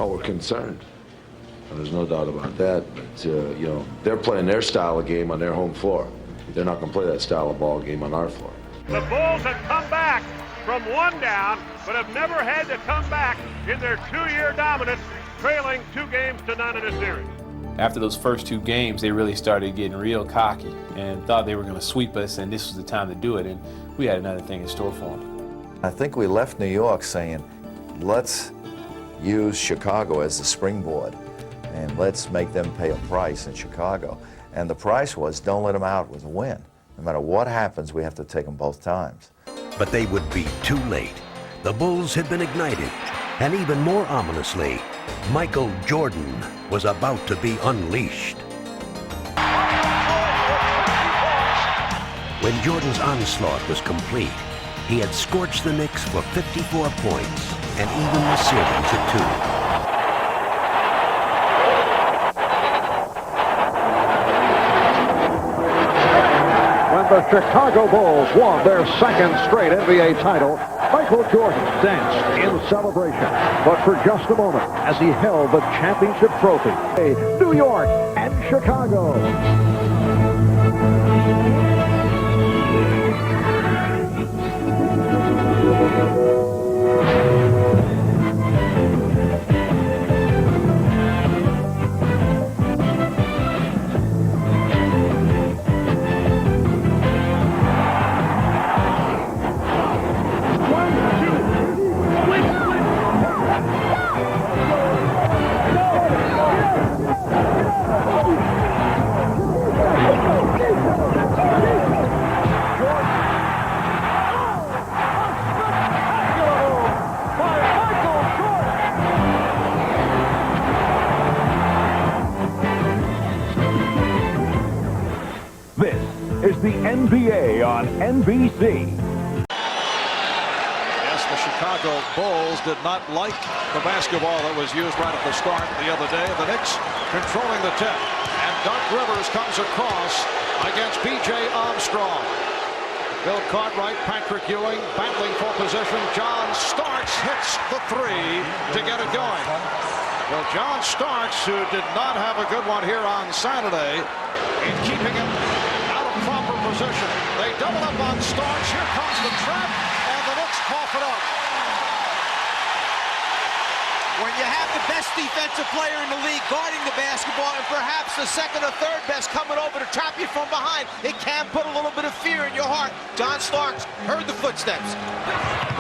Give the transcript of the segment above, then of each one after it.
Oh, we're concerned. There's no doubt about that. But, you know, they're playing their style of game on their home floor. They're not going to play that style of ball game on our floor. The Bulls have come back from one down, but have never had to come back in their 2-year dominance, trailing 2-0 in a series. After those first 2 games, they really started getting real cocky and thought they were going to sweep us, and this was the time to do it, and we had another thing in store for them. I think we left New York saying, let's use Chicago as the springboard, and let's make them pay a price in Chicago. And the price was, don't let them out with a win. No matter what happens, we have to take them both times. But they would be too late. The Bulls had been ignited, and even more ominously, Michael Jordan was about to be unleashed. When Jordan's onslaught was complete, he had scorched the Knicks for 54 points and even the series at 2. The Chicago Bulls won their second straight NBA title. Michael Jordan danced in celebration, but for just a moment as he held the championship trophy. New York and Chicago. The NBA on NBC. Yes, the Chicago Bulls did not like the basketball that was used right at the start the other day. The Knicks controlling the tip. And Doc Rivers comes across against B.J. Armstrong. Bill Cartwright, Patrick-Ewing battling for position. John Starks hits the 3 to get it going. Well, John Starks, who did not have a good one here on Saturday, in keeping him proper position. They double up on Starks. Here comes the trap, and the Knicks cough it up. When you have the best defensive player in the league guarding the basketball and perhaps the second or third best coming over to trap you from behind, it can put a little bit of fear in your heart. John Starks heard the footsteps.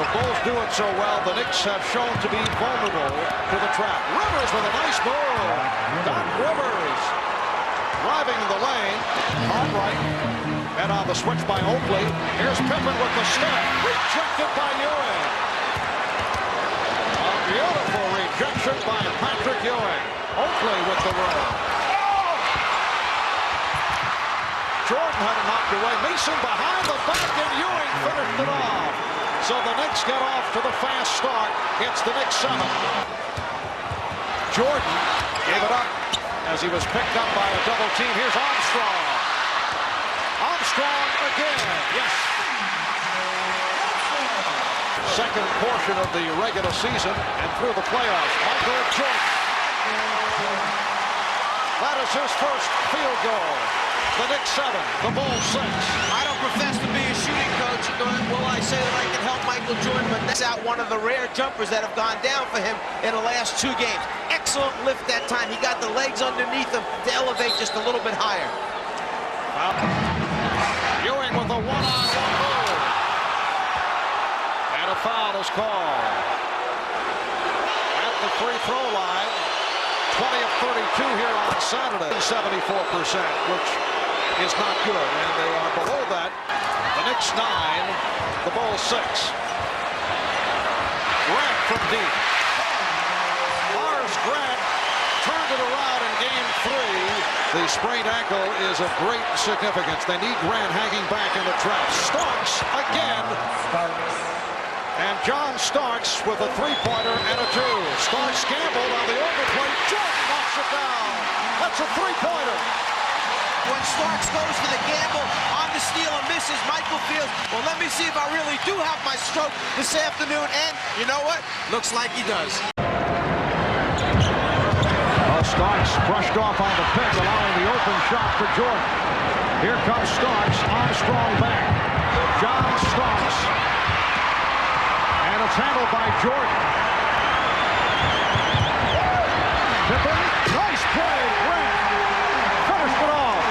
The Bulls do it so well, the Knicks have shown to be vulnerable to the trap. Rivers with a nice move. Doc Rivers driving the lane. Cartwright. And on the switch by Oakley. Here's Pippen with the step. Rejected by Ewing. A beautiful rejection by Patrick-Ewing. Oakley with the roll. Jordan had it knocked away. Mason behind the back, and Ewing finished it off. So the Knicks get off to the fast start. It's the Knicks 7. Jordan gave it up as he was picked up by a double team. Here's Armstrong. Armstrong again. Yes. Second portion of the regular season and through the playoffs. Michael Jordan. That is his first field goal. The Knicks 7, the Bulls 6. I don't profess to be a shooting coach, nor will I say that I can help Michael Jordan, but that's out one of the rare jumpers that have gone down for him in the last 2 games. Excellent lift that time. He got the legs underneath him to elevate just a little bit higher. Ewing with a one-on-one move. And a foul is called. At the free throw line, 20 of 32 here on Saturday. 74%, which is not good, and they are below that. The Knicks 9, the Bulls 6. Grant from deep. Lars Grant turned it around in game 3. The sprained ankle is of great significance. They need Grant hanging back in the trap. Starks again. And John Starks with a 3-pointer and a 2. Starks gambled on the overplay. Jordan knocks it down. That's a 3-pointer. When Starks goes for the gamble on the steal and misses, Michael feels, well, let me see if I really do have my stroke this afternoon. And you know what? Looks like he does. Starks brushed off on the pick, allowing the open shot for Jordan. Here comes Starks, Armstrong back. John Starks. And it's handled by Jordan. Pippen, nice play, Grant. Finished it off.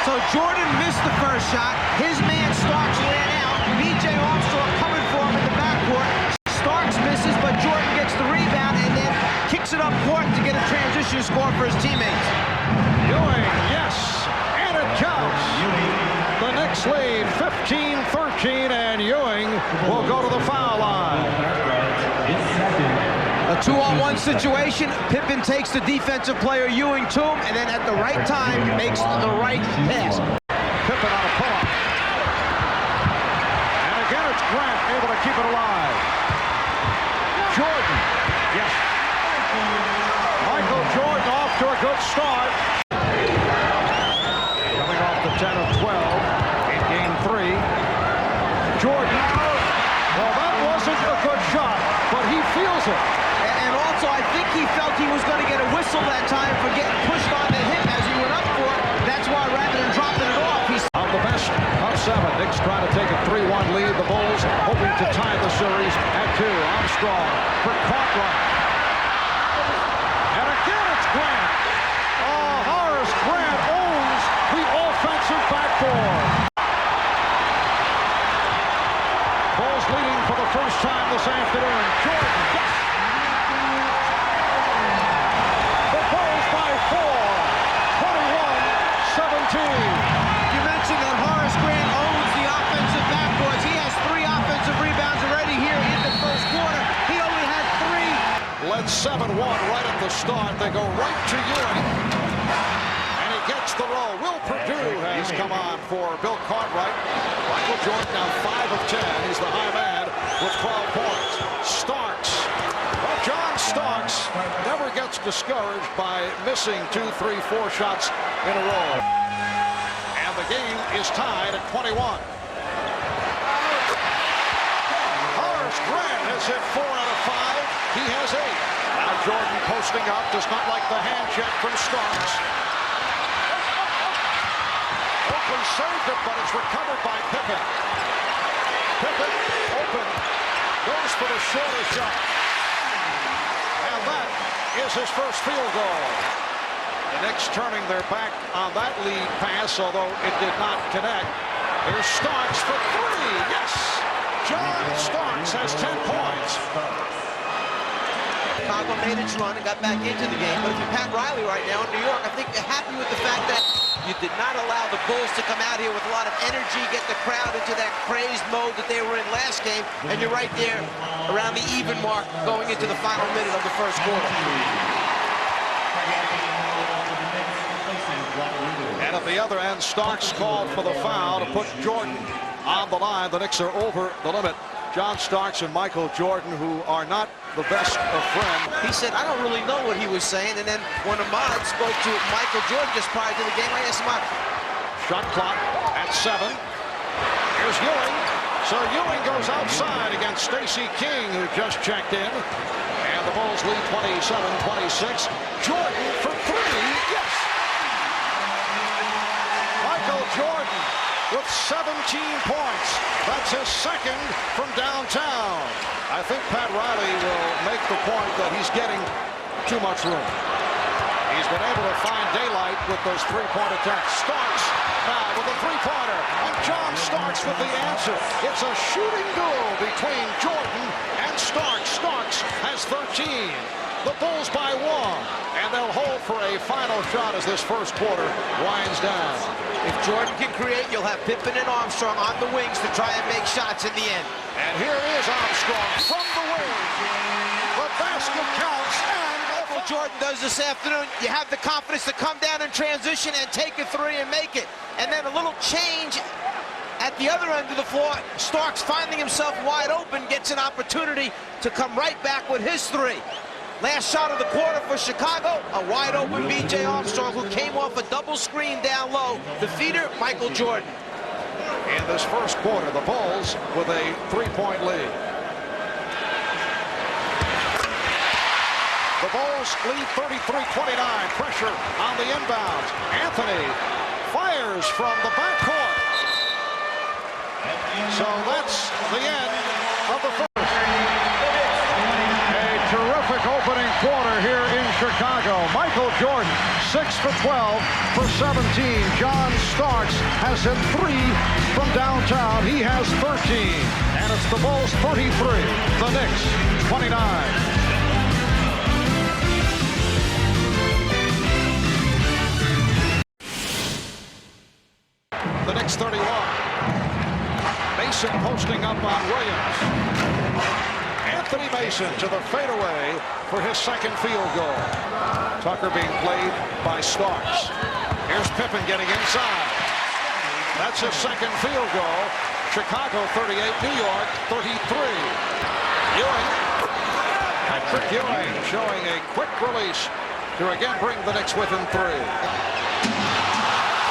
So Jordan missed the first shot. His man Starks ran out. B.J. Armstrong coming for him in the backcourt. Starks misses, but Jordan gets the rebound and then kicks it up court to get a transition score for his teammates. Ewing, yes, and it counts. The Knicks lead 15-13, and Ewing will go to the foul line. A 2-on-1 situation. Pippen takes the defensive player Ewing to him, and then at the right time makes the right pass. Pippen on a pull-up. And again, it's Grant able to keep it alive. Jordan, yes. Michael Jordan off to a good start. Coming off the 10 of 12 in Game 3. Jordan, well, that wasn't a good shot, but he feels it. And also, I think he felt he was going to get a whistle that time for getting pushed on the hip as he went up for it. That's why rather than dropping it off, he's... On the best of 7, Knicks trying to take a 3-1 lead. The Bulls hoping to tie the series at 2. Armstrong for Cartwright. And again, it's Grant. Oh, Horace Grant owns the offensive backboard. Bulls leading for the first time this afternoon. Jordan, yes. The Bulls by 4, 21-17. You mentioned that Horace Grant owns the offensive backboards. He has 3 offensive rebounds already here in the first quarter. He only had 3. Led 7-1 right at the start. They go right to Ewing. And he gets the roll. Will Perdue has come on for Bill Cartwright. Michael Jordan now 5 of 10. He's the high man with 12 points. Starks. Well, John Starks never gets discouraged by missing 2, 3, 4 shots in a row. And the game is tied at 21. Horace Grant has hit 4 out of 5. He has 8. Now Jordan posting up, does not like the hand check from Starks. Oakley saved it, but it's recovered by Pippen. Pippen, open, goes for the shorter shot. And that is his first field goal. The Knicks turning their back on that lead pass, although it did not connect. Here's Starks for 3, yes! John Starks has 10 points. Chicago made its run and got back into the game. But if you're Pat Riley right now in New York, I think you're happy with the fact that you did not allow the Bulls to come out here with a lot of energy, get the crowd into that crazed mode that they were in last game, and you're right there around the even mark going into the final minute of the first quarter. And at the other end, Starks called for the foul to put Jordan on the line. The Knicks are over the limit. John Starks and Michael Jordan, who are not the best of friends. He said, I don't really know what he was saying. And then when Ahmad spoke to Michael Jordan just prior to the game, I asked him, shot clock at 7. Here's Ewing. So Ewing goes outside against Stacey King, who just checked in. And the Bulls lead 27-26. Jordan for 3. Yes! Michael Jordan with 17 points. That's his second from downtown. I think Pat Riley will make the point that he's getting too much room. He's been able to find daylight with those 3-point attempts. Starks now with a 3-pointer. And John Starks with the answer. It's a shooting duel between Jordan and Starks. Starks has 13. The Bulls by 1. And they'll hold for a final shot as this first quarter winds down. if Jordan can create, you'll have Pippen and Armstrong on the wings to try and make shots in the end. And here is Armstrong from the wing. The basket counts, and Michael Jordan does this afternoon. You have the confidence to come down in transition and take a three and make it. And then a little change at the other end of the floor. Starks finding himself wide open, gets an opportunity to come right back with his three. Last shot of the quarter for Chicago, a wide open B.J. Armstrong who came off a double screen down low. The feeder, Michael Jordan. In this first quarter, the Bulls with a 3-point lead. The Bulls Bulls lead 33-29. Pressure on the inbounds. Anthony fires from the backcourt. So that's the end of the first. A terrific opening quarter here in Chicago. Michael Jordan, 6 for 12 for 17. John Starks has hit 3 from downtown. He has 13. And it's the Bulls 33, the Knicks 29. The Knicks 31. Mason posting up on Williams. Anthony Mason to the fadeaway for his second field goal. Tucker being played by Starks. Here's Pippen getting inside. That's his second field goal. Chicago 38, New York 33. Ewing. Patrik-Ewing showing a quick release to again bring the Knicks within 3.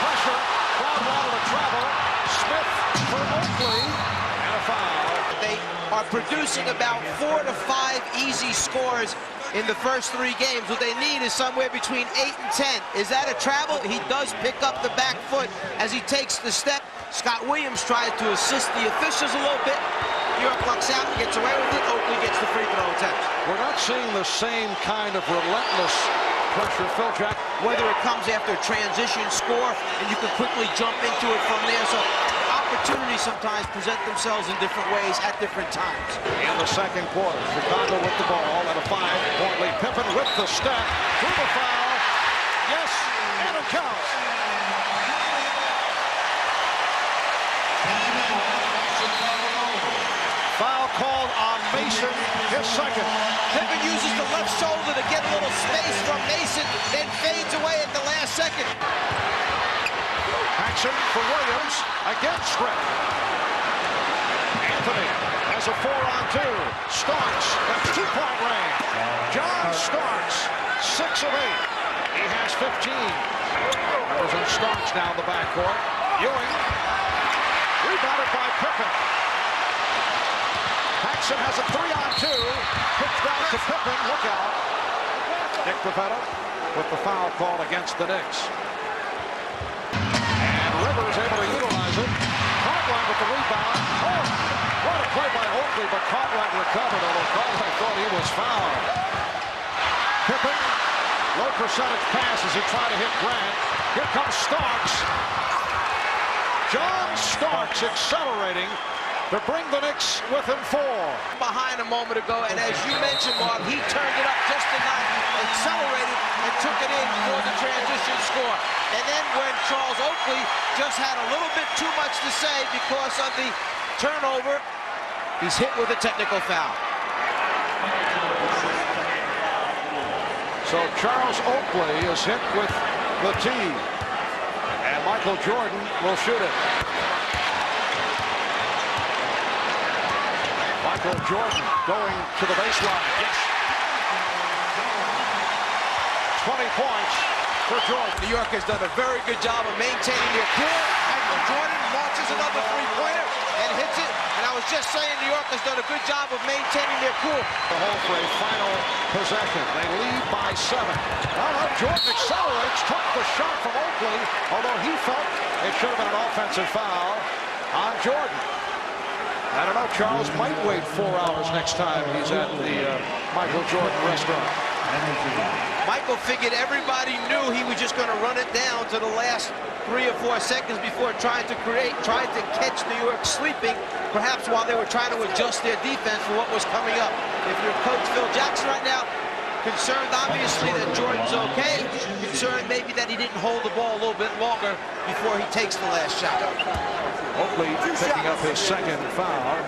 Pressure. Crowd wanted to travel. Smith for Oakley. And a foul. They are producing about 4 to 5 easy scores in the first 3 games. What they need is somewhere between 8 and 10. Is that a travel? He does pick up the back foot as he takes the step. Scott Williams tried to assist the officials a little bit. New York lucks out and gets away with it. Oakley gets the free throw attempt. We're not seeing the same kind of relentless pressure, Phil Jack. Whether it comes after a transition score and you can quickly jump into it from there. So opportunities sometimes present themselves in different ways at different times. In the second quarter, Chicago with the ball at a 5-point lead. Pippen with the step, through the foul. Yes, and it counts. Foul called on Mason, his second. Pippen uses the left shoulder to get a little space from Mason, then fades away at the last second. Action for Williams, again stripped. Anthony has a 4-on-2. Starks, that's 2-point range. John Starks, 6 of 8. He has 15. Rivers and Starks now in the backcourt. Ewing, rebounded by Pippen. Paxson has a 3-on-2. Pitched down to Pippen, look out. Nick Pivetta with the foul called against the Knicks. Rivers able to utilize it. Cartwright with the rebound. Oh, what a play by Oakley, but Cartwright recovered, although Cartwright thought he was fouled. Pippen, low percentage pass as he tried to hit Grant. Here comes Starks. John Starks accelerating to bring the Knicks within 4. Behind a moment ago, and as you mentioned, Mark, he turned it up just enough, accelerated, and took it in for the transition score. And then when Charles Oakley just had a little bit too much to say because of the turnover, he's hit with a technical foul. So Charles Oakley is hit with the tee, and Michael Jordan will shoot it. Michael Jordan going to the baseline. Yes. 20 points for Jordan. New York has done a very good job of maintaining their cool. Michael Jordan launches another three-pointer and hits it. And I was just saying New York has done a good job of maintaining their cool. The hole for a final possession. They lead by 7. Well, Jordan accelerates, took the shot from Oakley, although he felt it should have been an offensive foul on Jordan. I don't know, Charles might wait 4 hours next time he's at the Michael Jordan restaurant. Michael figured everybody knew he was just going to run it down to the last 3 or 4 seconds before trying to catch New York sleeping, perhaps while they were trying to adjust their defense for what was coming up. If you're Coach Phil Jackson right now, concerned obviously that Jordan's okay, concerned maybe that he didn't hold the ball a little bit longer before he takes the last shot. Oakley picking up his second foul.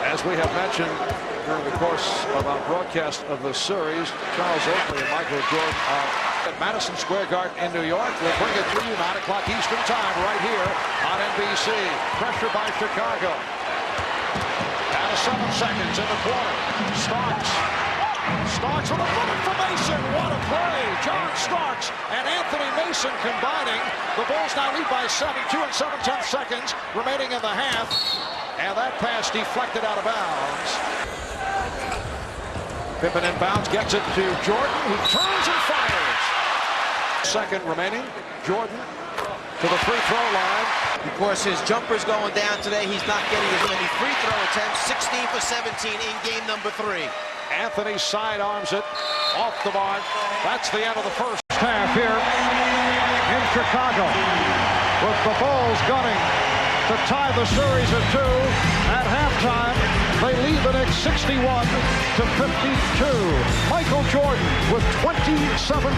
As we have mentioned during the course of our broadcast of the series, Charles Oakley and Michael Jordan are at Madison Square Garden in New York. We'll bring it to you 9 o'clock Eastern time right here on NBC. Pressure by Chicago. Down to 7 seconds in the quarter. Starks with a bullet for Mason. What a play. John Starks and Anthony Mason combining. The Bulls now lead by 7. 2 7/10 seconds remaining in the half. And that pass deflected out of bounds. Pippen inbounds, gets it to Jordan, who turns and fires. Second remaining. Jordan to the free throw line. Of course, his jumper's going down today. He's not getting as many free throw attempts. 16 for 17 in game number 3. Anthony sidearms it off the mark. That's the end of the first Half here in Chicago, with the Bulls gunning to tie the series at 2. At halftime, they lead the Knicks 61 to 52. Michael Jordan with 27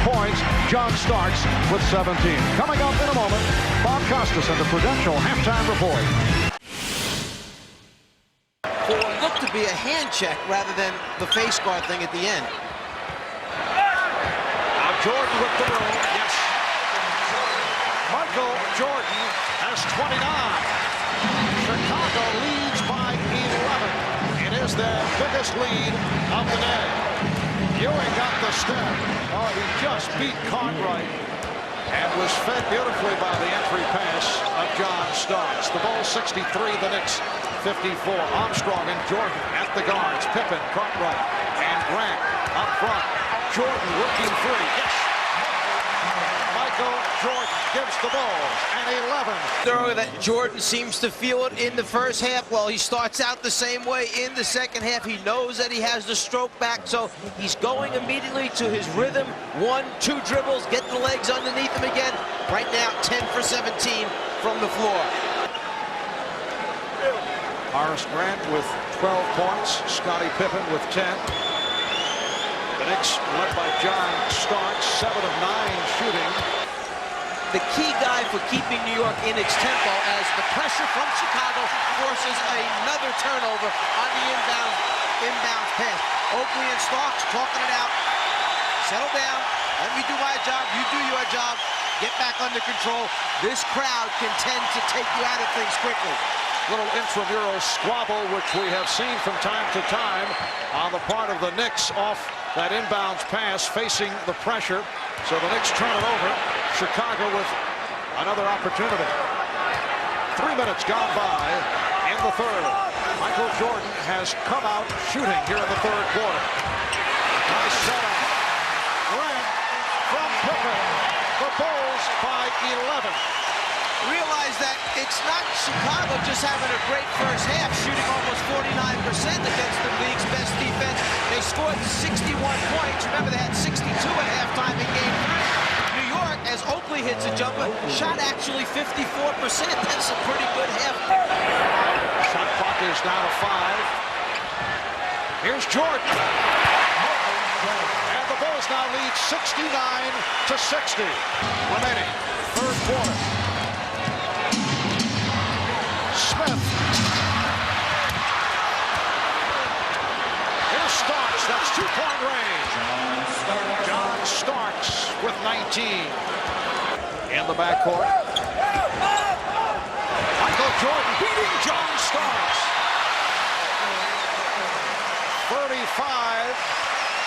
points. John Starks with 17. Coming up in a moment, Bob Costas and the Prudential halftime report. For what looked to be a hand check rather than the face guard thing at the end. Now Jordan with the room. Yes. Michael Jordan has 29. Chicago leads by 11. It is their biggest lead of the day. Ewing got the step. Oh, he just beat Cartwright and was fed beautifully by the entry pass of John Starks. The Bulls 63, the Knicks 54. Armstrong and Jordan at the guards. Pippen, Cartwright, and Grant up front. Jordan working free. Yes. Michael Jordan gives the Bulls an 11. Throw that Jordan seems to feel it in the first half. Well, he starts out the same way in the second half. He knows that he has the stroke back, so he's going immediately to his rhythm. 1, 2 dribbles, get the legs underneath him again. Right now, 10 for 17 from the floor. Horace Grant with 12 points. Scottie Pippen with 10. The Knicks led by John Starks, 7 of 9 shooting. The key guy for keeping New York in its tempo as the pressure from Chicago forces another turnover on the inbound pass. Oakley and Starks talking it out. Settle down. Let me do my job. You do your job. Get back under control. This crowd can tend to take you out of things quickly. Little intramural squabble, which we have seen from time to time on the part of the Knicks off that inbounds pass, facing the pressure. So the Knicks turn it over. Chicago with another opportunity. 3 minutes gone by in the third. Michael Jordan has come out shooting here in the third quarter. Nice setup. Grant from Pippen. The Bulls by 11. Realize that it's not Chicago just having a great first half, shooting almost 49% against the league's best defense. They scored 61 points. Remember, they had 62 at halftime in game 3. New York, as Oakley hits a jumper, shot actually 54%. That's a pretty good half. Shot clock is down to 5. Here's Jordan. And the Bulls now lead 69 to 60. Remaining third quarter. Smith. Here's Starks. That's 2-point range. John Starks with 19. In the backcourt. Michael Jordan beating John Starks. 35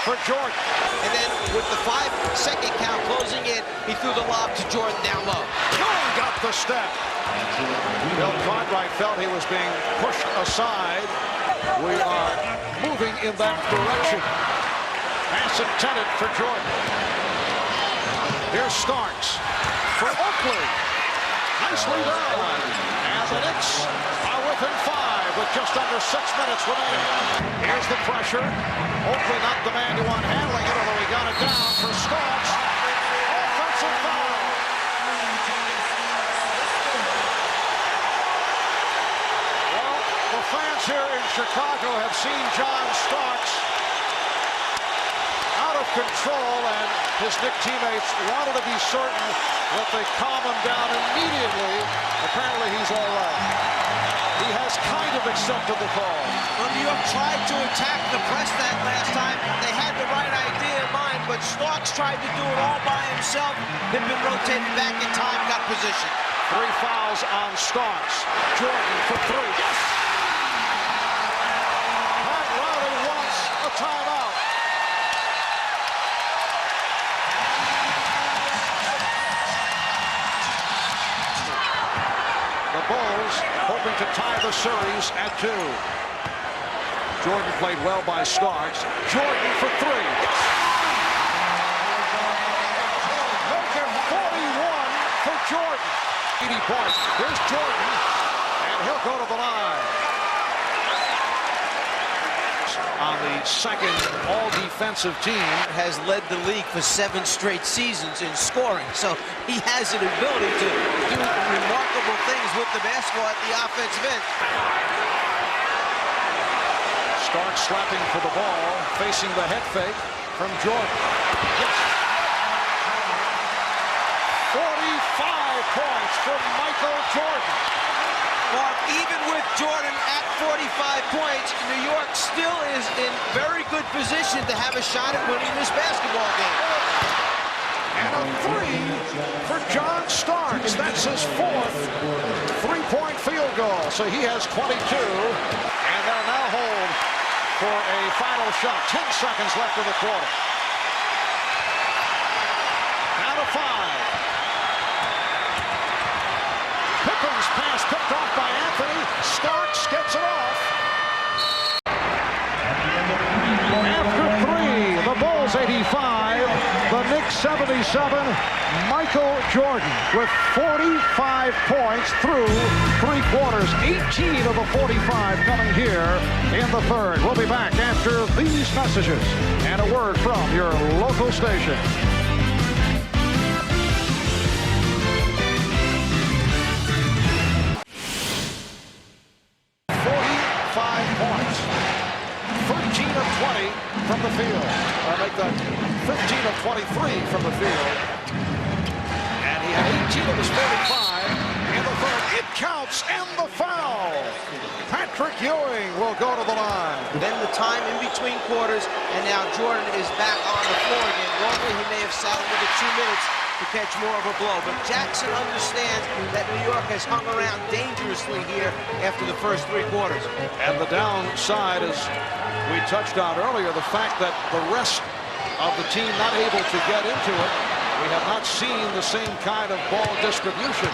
for Jordan. And then with the 5-second count closing in, he threw the lob to Jordan down low. Jordan got the step. Bill Cartwright felt he was being pushed aside. We are moving in that direction. Pass intended for Jordan. Here's Starks for Oakley. Nicely done. And the Knicks are within 5 with just under 6 minutes remaining. Here's the pressure. Oakley not the man you want handling it, although he got it down for Starks. Offensive foul. Fans here in Chicago have seen John Starks out of control, and his Knicks teammates wanted to be certain that they calm him down immediately. Apparently he's all right. He has kind of accepted the call. Well, New York tried to attack the press that last time. They had the right idea in mind, but Starks tried to do it all by himself. Pippen rotated back in time, got position. 3 fouls on Starks. Jordan for 3. Yes! Timeout. The Bulls hoping to tie the series at 2. Jordan played well by Starks. Jordan for three. Make it 41 for Jordan. 80 points. Here's Jordan, and he'll go to the line. On the second all-defensive team. Has led the league for 7 straight seasons in scoring, so he has an ability to do remarkable things with the basketball at the offensive end. Starks slapping for the ball, facing the head fake from Jordan. Yes. 45 points from Michael Jordan. Mark, even with Jordan at 45 points, New York still is in very good position to have a shot at winning this basketball game. And a three for John Starks. That's his 4th three-point field goal. So he has 22. And they'll now hold for a final shot. 10 seconds left in the quarter. Now to 5. Pippen's pass picked off by Anthony. Starks gets it off. After 3, the Bulls 85, the Knicks 77. Michael Jordan with 45 points through 3 quarters. 18 of the 45 coming here in the 3rd. We'll be back after these messages and a word from your local station. 45 points. 13 of 20 from the field. I'll make that 15 of 23 from the field. And he had 18 of his 45 in the 3rd. It counts, and the foul. Patrik-Ewing will go to the line. Then the time in between quarters, and now Jordan is back on the floor again. Normally he may have sat another 2 minutes to catch more of a blow, but Jackson understands that New York has hung around dangerously here after the first 3 quarters. And the downside, as we touched on earlier, the fact that the rest of the team not able to get into it. We have not seen the same kind of ball distribution.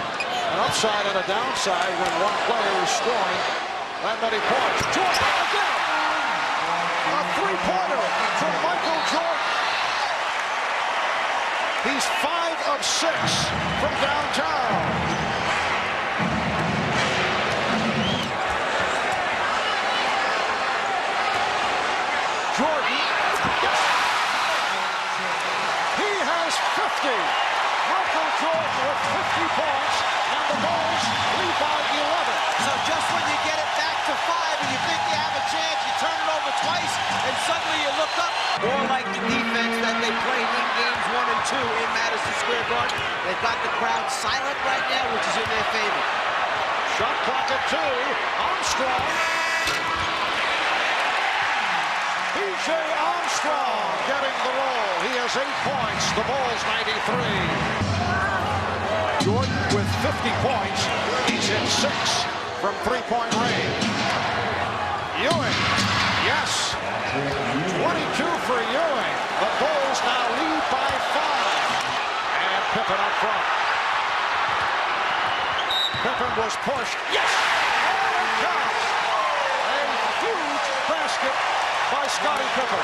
An upside and a downside when one player is scoring that many points. Jordan again! A three-pointer from Michael Jordan. He's 5 of 6 from downtown. Jordan. Yes. He has 50. Michael Jordan with 50 points, and the Bulls lead by 11. So just when you get it back to 5 and you think you have a chance, you turn it over twice, and suddenly you look up. More like the defense that they played in games 1 and 2 in Madison Square Garden. They've got the crowd silent right now, which is in their favor. Shot clock at 2. Armstrong. B.J. Armstrong getting the roll. He has 8 points. The Bulls 93. Jordan with 50 points. He's hit 6 from three-point range. Ewing. Yes. 22 for Ewing. The Bulls now lead by 5. And Pippen up front. Pippen was pushed. Yes! And it counts. A huge basket by Scottie Pippen.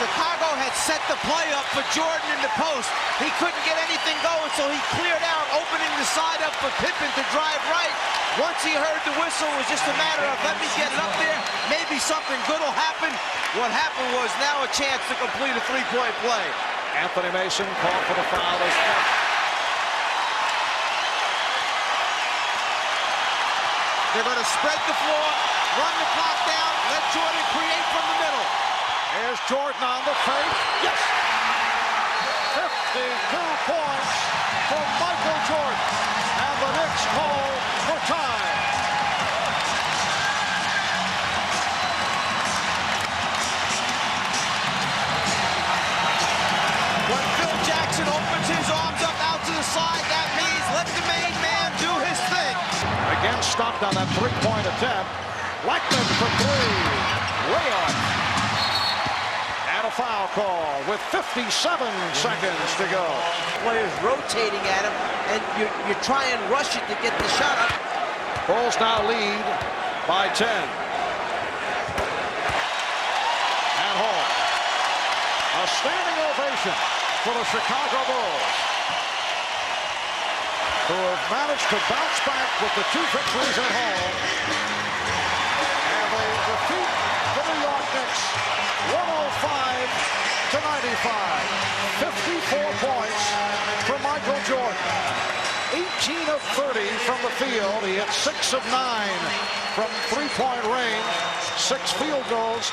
Chicago had set the play up for Jordan in the post. He couldn't get anything going, so he cleared out, opening the side up for Pippen to drive right. Once he heard the whistle, it was just a matter of, let me get it up there. Maybe something good will happen. What happened was now a chance to complete a three-point play. Anthony Mason called for the foul as well. They're going to spread the floor, run the clock down, let Jordan create from the middle. There's Jordan on the fake. Yes! 52 points for Michael Jordan. And the Knicks call for time. When Phil Jackson opens his arms up out to the side, that means let the main man do his thing. Again stopped on that three-point attempt. Blackman for 3. Way off. And a foul call with 57 seconds to go. Players rotating at him, and you try and rush it to get the shot up. Bulls now lead by 10. At home. A standing ovation for the Chicago Bulls, who have managed to bounce back with the 2 victories at home. And they defeat the New York Knicks 105-95. 54 points for Michael Jordan. 18 of 30 from the field. He hit 6 of 9 from three-point range. 6 field goals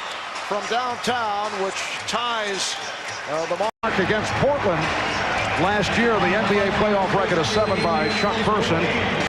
from downtown, which ties the mark against Portland. Last year, the NBA playoff record is 7 by Chuck Person.